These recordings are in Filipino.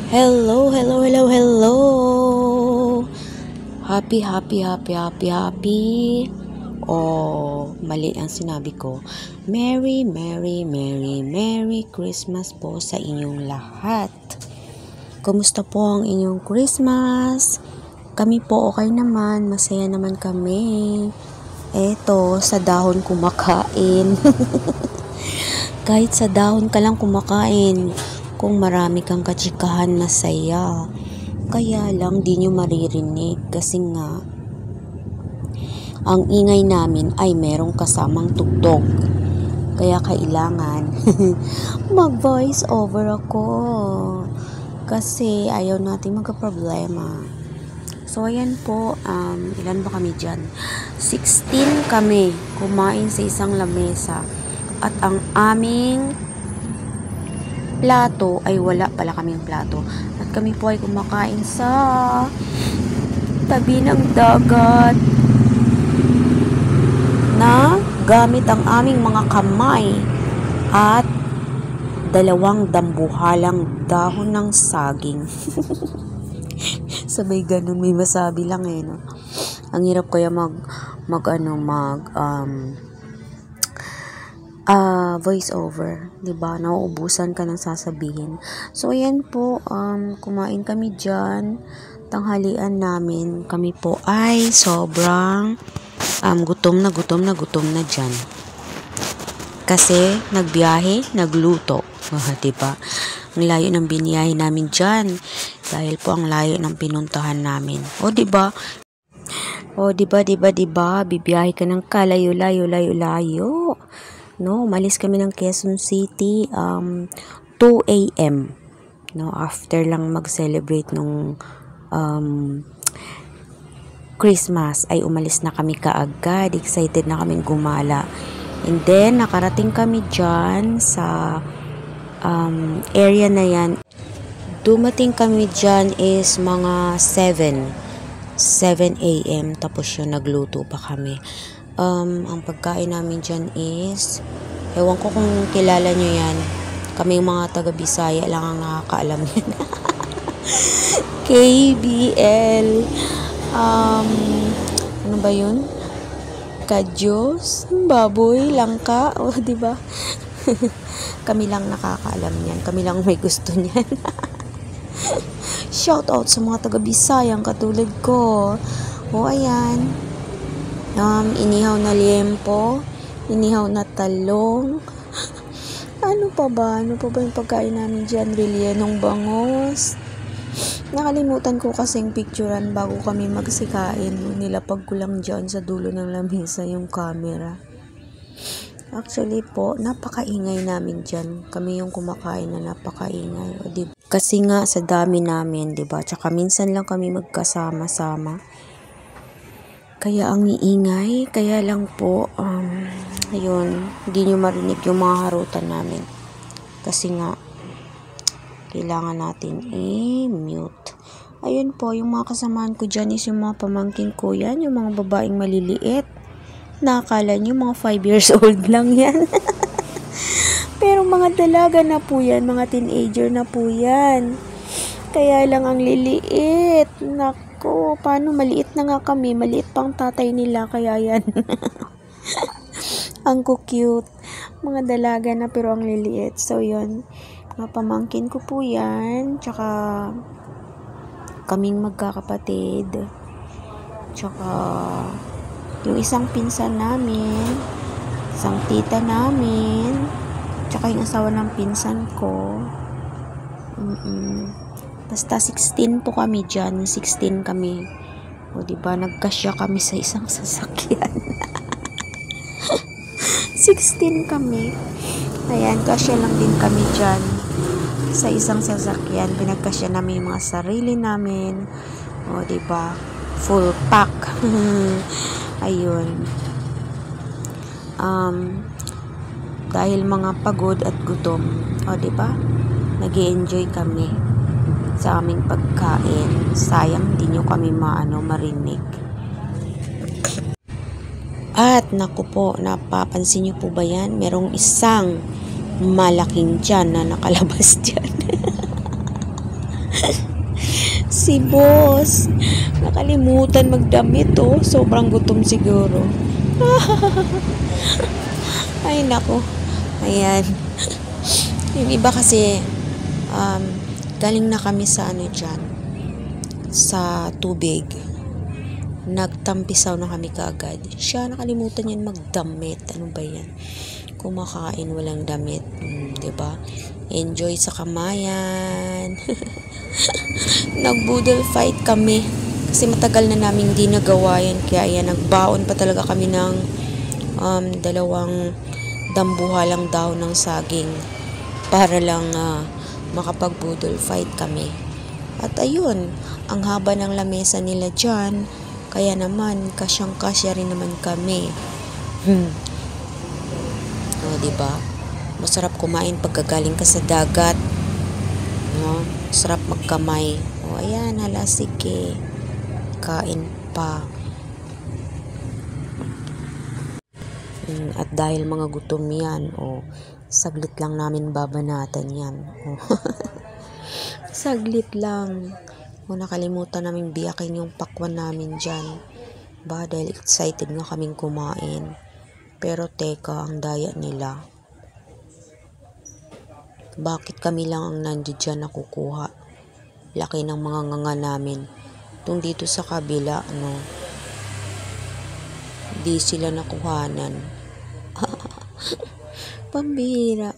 Hello, hello, hello, hello. Happy, happy, happy, happy, happy. Oh, mali ang sinabi ko. Merry, Merry, Merry, Merry Christmas po sa inyong lahat. Kumusta po ang inyong Christmas? Kami po okay naman, masaya naman kami. Eto, sa dahon kumakain. Kahit sa dahon ka lang kumakain, kung marami kang katsikahan na saya. Kaya lang di nyo maririnig kasi nga ang ingay namin ay merong kasamang tugtog. Kaya kailangan mag voice over ako kasi ayaw natin magka-problema. So ayan po, ilan ba kami dyan? 16 kami kumain sa isang lamesa at ang aming plato ay wala pala kaming plato at kami po ay kumakain sa tabi ng dagat na gamit ang aming mga kamay at dalawang dambuhalang dahon ng saging. Sabay ganun, may masabi lang no? Ang hirap kaya voice over, 'di ba? Nauubusan ka ng sasabihin. So ayan po, kumain kami diyan. Tanghalian namin, kami po ay sobrang gutom na diyan. Kasi nagbiyahe, nagluto, 'di ba? Ang layo ng biniyahe namin diyan dahil po ang layo ng pinuntahan namin. O 'di ba? O 'di ba? Bibiyahe ka ng kalayo layo. No, umalis kami ng Quezon City 2 a.m. No, after lang mag-celebrate nung Christmas ay umalis na kami kaagad. Excited na kaming gumala. And then nakarating kami diyan sa area na yan. Dumating kami diyan is mga 7 a.m. tapos yun nagluto pa kami. Ang pagkain namin dyan is, ewan ko kung kilala nyo yan. Kaming mga taga Bisaya lang ang nakakaalam yan. KBL. Ano ba yun? Kadyos, baboy, langka, diba? Kami lang nakakaalam yan. Kami lang may gusto niyan. Shout out sa mga taga Bisayang katulad ko. Ayan. Inihaw na liempo, inihaw na talong. Ano pa ba yung pagkain namin dyan? Rellenong bangos. Nakalimutan ko kasing picturean bago kami magsikain. Nilapag ko lang dyan sa dulo ng lamesa yung camera. Actually po, napakaingay namin dyan. Kami yung kumakain na napakaingay. Diba? Kasi nga sa dami namin, diba? Tsaka minsan lang kami magkasama-sama. Kaya ang iingay, kaya lang po, ayun, hindi nyo marinig yung mga harutan namin. Kasi nga, kailangan natin i-mute. Ayun po, yung mga kasamahan ko dyan is yung mga pamangkin ko yan, yung mga babaeng maliliit. Nakakala nyo, mga 5 years old lang yan. Pero mga dalaga na po yan, mga teenager na po yan. Kaya lang ang liliit. Nako, paano maliit na nga kami, maliit pang tatay nila, kaya yan. Ang cute. Mga dalaga na pero ang liliit. So yun, mga pamangkin ko po yan. Tsaka kaming magkakapatid. Tsaka yung isang pinsan namin, isang tita namin, tsaka yung asawa ng pinsan ko. Basta 16 po kami dyan. 16 kami. O diba, nagkasya kami sa isang sasakyan. 16 kami. Ayan, kasya lang din kami dyan sa isang sasakyan. Pinagkasya namin yung mga sarili namin. O diba, full pack. Ayun. Dahil mga pagod at gutom. O diba, nag-i-enjoy kami sa aming pagkain. Sayang di nyo kami marinig. At naku po, napapansin nyo po ba yan? Merong isang malaking tiyan na nakalabas dyan. Si boss, nakalimutan magdamit oh. Sobrang gutom siguro. Ay nako. Ayan. Yung iba kasi, galing na kami sa ano dyan, sa tubig. Nagtampisaw na kami kaagad. Siya, nakalimutan yan magdamit. Ano ba yan? Kumakain, walang damit. Diba? Enjoy sa kamayan. Nag-boodle fight kami. Kasi matagal na namin di nagawa yan. Kaya yan, nagbaon pa talaga kami ng dalawang dambuhalang daw ng saging para lang makapag-boodle fight kami. At ayun, ang haba ng lamesa nila dyan, kaya naman kasyang-kasya rin naman kami. O, diba? Masarap kumain pagkagaling ka sa dagat. No? Sarap magkamay. O, ayan, hala, sige. Kain pa. At dahil mga gutom yan, saglit lang namin babanatan yan. Saglit lang. Nakalimutan namin biyakin yung pakwan namin dyan. Dahil excited nga kaming kumain. Pero teka, ang daya nila. Bakit kami lang ang nandiyo dyan nakukuha? Laki ng mga nganga namin. Tung dito sa kabila, di sila nakuhanan. Pambihira.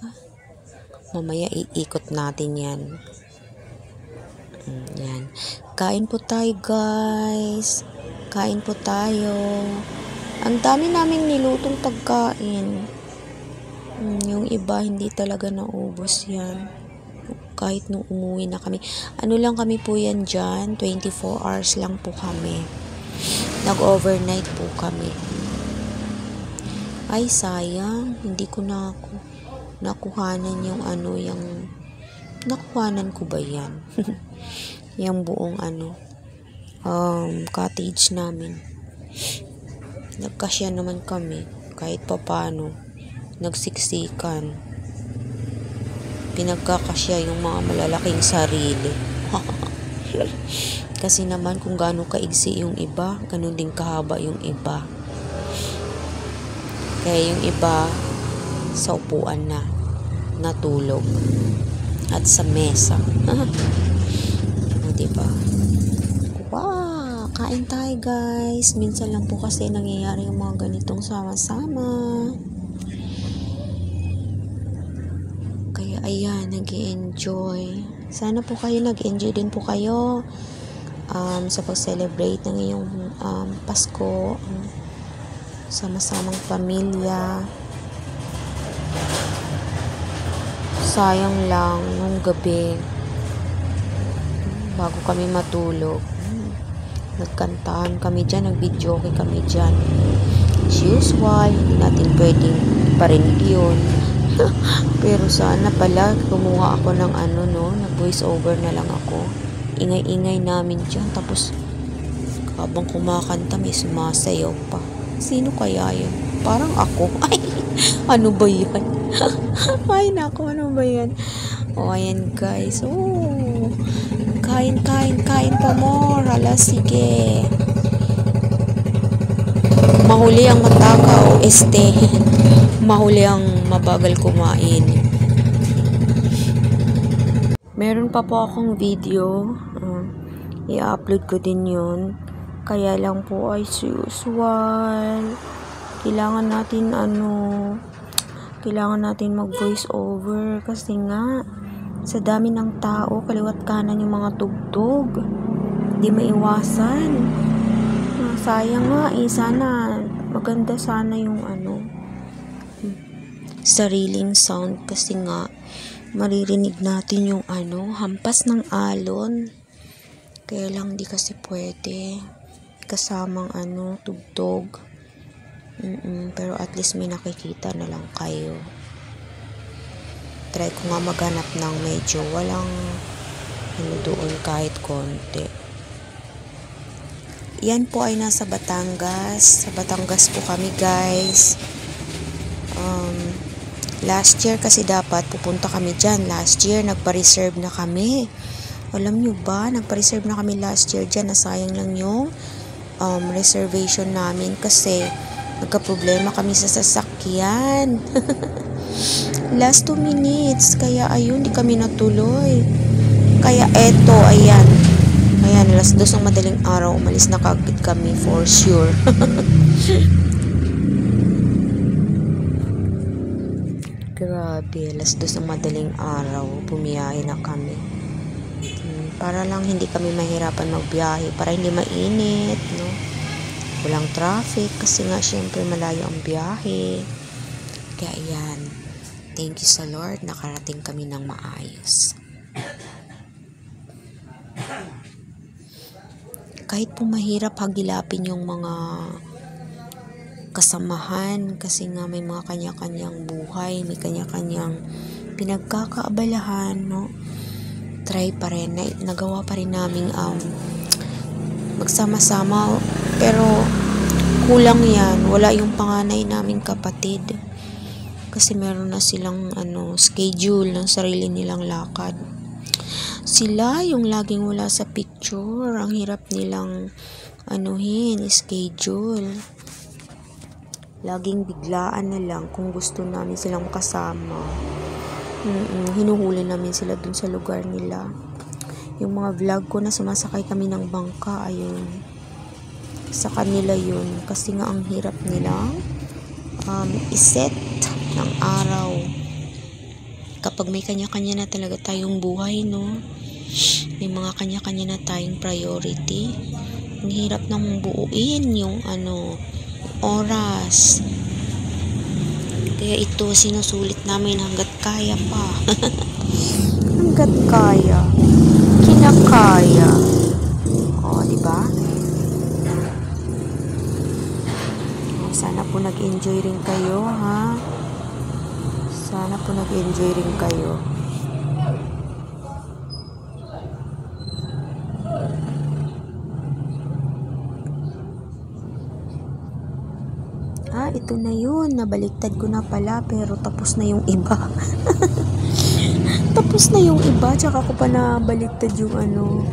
Mamaya iikot natin yan. Yan. Kain po tayo, guys. Kain po tayo. Ang dami naming nilutong pagkain. Yung iba hindi talaga naubos yan. Kahit nung umuwi na kami. Ano lang kami po yan dyan? 24 hours lang po kami. Nag-overnight po kami. Ay, sayang. Hindi ko na ako nakuhanan yung nakuhanan ko ba yan? Yung buong cottage namin. Nagkasya naman kami. Kahit papano. Nagsiksikan. Pinagkakasya yung mga malalaking sarili. Kasi naman kung gaano kaigsi yung iba, ganun din kahaba yung iba. Kaya yung iba sa upuan na natulog at sa mesa. Diba? Wow! Kain tayo, guys. Minsan lang po kasi nangyayari yung mga ganitong sama-sama. Kaya ayan, nag-i-enjoy. Sana po kayo nag-enjoy din po kayo sa pag-celebrate ng iyong Pasko. Sama-samang pamilya. Sayang lang nung gabi bago kami matulog, nagkantahan kami dyan, nag-videoke kami dyan. As usual, hindi natin pwedeng parinig yun. Pero sana pala kumuha ako ng nag-voice over na lang ako. Ingay-ingay namin dyan, tapos habang kumakanta may sumasayaw pa. Sino kaya yun? Parang ako. Ay, ano ba yan? Ay, naku, ano ba yan? Ayan, guys. Kain pa more. Hala, sige. Mahuli ang matakaw, mahuli ang mabagal kumain. Meron pa po akong video. I-upload ko din yun. Kaya lang po ay usual. Kailangan natin mag-voice over kasi nga sa dami ng tao, kaliwat kanan yung mga tugtog. Di maiwasan. Sayang nga sana maganda sana yung sariling sound kasi nga maririnig natin yung hampas ng alon. Kaya lang di kasi pwede kasamang tugtog. Pero at least may nakikita na lang kayo. Try ko nga maghanap ng medyo walang doon kahit konti. Yan po ay nasa Batangas. Sa Batangas po kami, guys. Last year kasi dapat pupunta kami dyan. Last year nagpa-reserve na kami. Alam nyo ba, nagpa-reserve na kami last year dyan. Nasayang lang yung reservation namin kasi nagka-problema kami sa sasakyan. Last 2 minutes. Kaya ayun, di kami natuloy. Kaya eto, ayan. Ayan, alas 2 ng madaling araw. Umalis na kagad kami for sure. Grabe, alas 2 ng madaling araw. Bumiyahe na kami. Para lang hindi kami mahirapan magbiyahe, para hindi mainit, no? Walang traffic kasi nga syempre malayo ang biyahe. Kaya ayan, thank you sa Lord, nakarating kami ng maayos. Kahit po mahirap hagilapin yung mga kasamahan kasi nga may mga kanya-kanyang buhay, may kanya-kanyang pinagkakaabalahan, no? Try pa rin, nagawa pa rin namin magsama-sama, pero kulang yan, wala yung panganay naming kapatid kasi meron na silang schedule ng sarili nilang lakad. Sila yung laging wala sa picture, ang hirap nilang schedule, laging biglaan na lang kung gusto namin silang kasama. Hinuhuli namin sila dun sa lugar nila. Yung mga vlog ko na sumasakay kami ng bangka, ayun, sa kanila yun kasi nga ang hirap nilang iset ng araw kapag may kanya-kanya na talaga tayong buhay, no? May mga kanya-kanya na tayong priority. Ang hirap nang buuin yung oras. Kaya ito, sinusulit namin hanggat kaya pa. Hanggat kaya. Kinakaya. O, diba? O, sana po nag-enjoy rin kayo, ha? Sana po nag-enjoy rin kayo. Ito na yun, nabaliktad ko na pala, pero tapos na yung iba. Tapos na yung iba, tsaka ko pa nabaliktad yung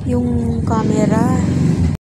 yung camera.